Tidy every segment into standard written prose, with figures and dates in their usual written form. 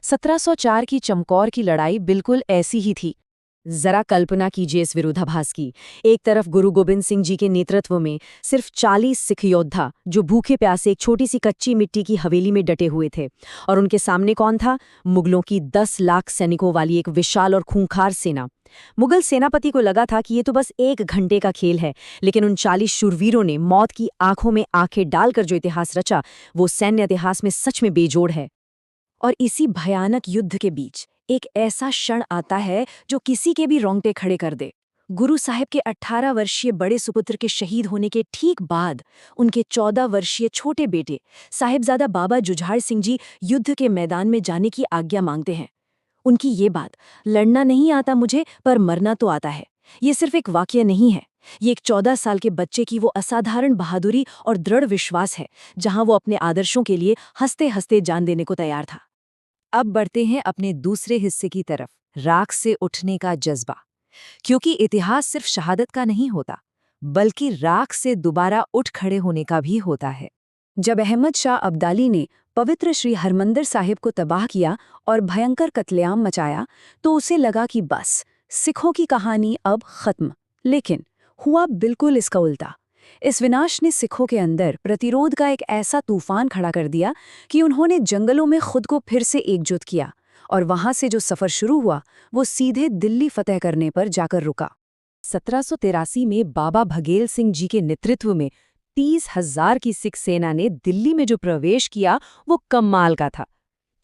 1704 की चमकौर की लड़ाई बिल्कुल ऐसी ही थी। जरा कल्पना कीजिए इस विरोधाभास की। एक तरफ गुरु गोबिंद सिंह जी के नेतृत्व में सिर्फ 40 सिख योद्धा जो भूखे प्यासे एक छोटी सी कच्ची मिट्टी की हवेली में डटे हुए थे, और उनके सामने कौन था? मुगलों की 10 लाख सैनिकों वाली एक विशाल और खूंखार सेना। मुगल सेनापति को लगा था कि ये तो बस 1 घंटे का खेल है, लेकिन उन 40 शूरवीरों ने मौत की आंखों में आंखें डालकर जो इतिहास रचा, वो सैन्य इतिहास में सच में बेजोड़ है। और इसी भयानक युद्ध के बीच एक ऐसा क्षण आता है जो किसी के भी रोंगटे खड़े कर दे। गुरु साहिब के 18 वर्षीय बड़े सुपुत्र के शहीद होने के ठीक बाद उनके 14 वर्षीय छोटे बेटे साहिबजादा बाबा जुझार सिंह जी युद्ध के मैदान में जाने की आज्ञा मांगते हैं। उनकी ये बात, लड़ना नहीं आता मुझे पर मरना तो आता है, ये सिर्फ एक वाकया नहीं है। ये एक 14 साल के बच्चे की वो असाधारण बहादुरी और दृढ़ विश्वास है जहां वो अपने आदर्शों के लिए हंसते हंसते जान देने को तैयार था। अब बढ़ते हैं अपने दूसरे हिस्से की तरफ, राख से उठने का जज्बा। क्योंकि इतिहास सिर्फ शहादत का नहीं होता, बल्कि राख से दोबारा उठ खड़े होने का भी होता है। जब अहमद शाह अब्दाली ने पवित्र श्री हरमंदिर साहिब को तबाह किया और भयंकर कत्लेआम मचाया, तो उसे लगा कि बस सिखों की कहानी अब खत्म। लेकिन हुआ बिल्कुल इसका उल्टा। इस विनाश ने सिखों के अंदर प्रतिरोध का एक ऐसा तूफान खड़ा कर दिया कि उन्होंने जंगलों में खुद को फिर से एकजुट किया, और वहां से जो सफर शुरू हुआ वो सीधे दिल्ली फतेह करने पर जाकर रुका। 1783 में बाबा भगेल सिंह जी के नेतृत्व में 30,000 की सिख सेना ने दिल्ली में जो प्रवेश किया वो कमाल का था।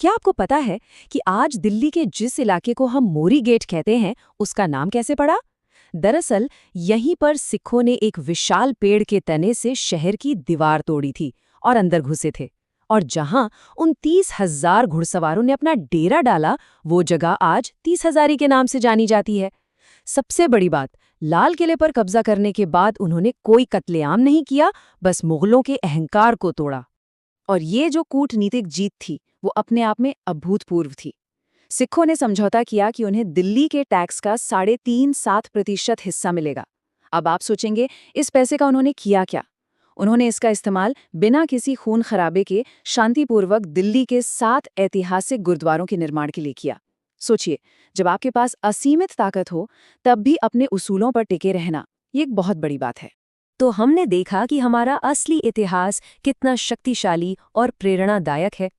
क्या आपको पता है कि आज दिल्ली के जिस इलाके को हम मोरी गेट कहते हैं, उसका नाम कैसे पड़ा? दरअसल यहीं पर सिखों ने एक विशाल पेड़ के तने से शहर की दीवार तोड़ी थी और अंदर घुसे थे। और जहां उन 30,000 घुड़सवारों ने अपना डेरा डाला, वो जगह आज 30,000 के नाम से जानी जाती है। सबसे बड़ी बात, लाल किले पर कब्जा करने के बाद उन्होंने कोई कत्लेआम नहीं किया, बस मुगलों के अहंकार को तोड़ा। और ये जो कूटनीतिक जीत थी, वो अपने आप में अभूतपूर्व थी। सिखों ने समझौता किया कि उन्हें दिल्ली के टैक्स का 3.37% हिस्सा मिलेगा। अब आप सोचेंगे, इस पैसे का उन्होंने किया क्या? उन्होंने इसका इस्तेमाल बिना किसी खून खराबे के शांतिपूर्वक दिल्ली के 7 ऐतिहासिक गुरुद्वारों के निर्माण के लिए किया। सोचिए, जब आपके पास असीमित ताकत हो, तब भी अपने उसूलों पर टिके रहना, ये एक बहुत बड़ी बात है। तो हमने देखा कि हमारा असली इतिहास कितना शक्तिशाली और प्रेरणादायक है।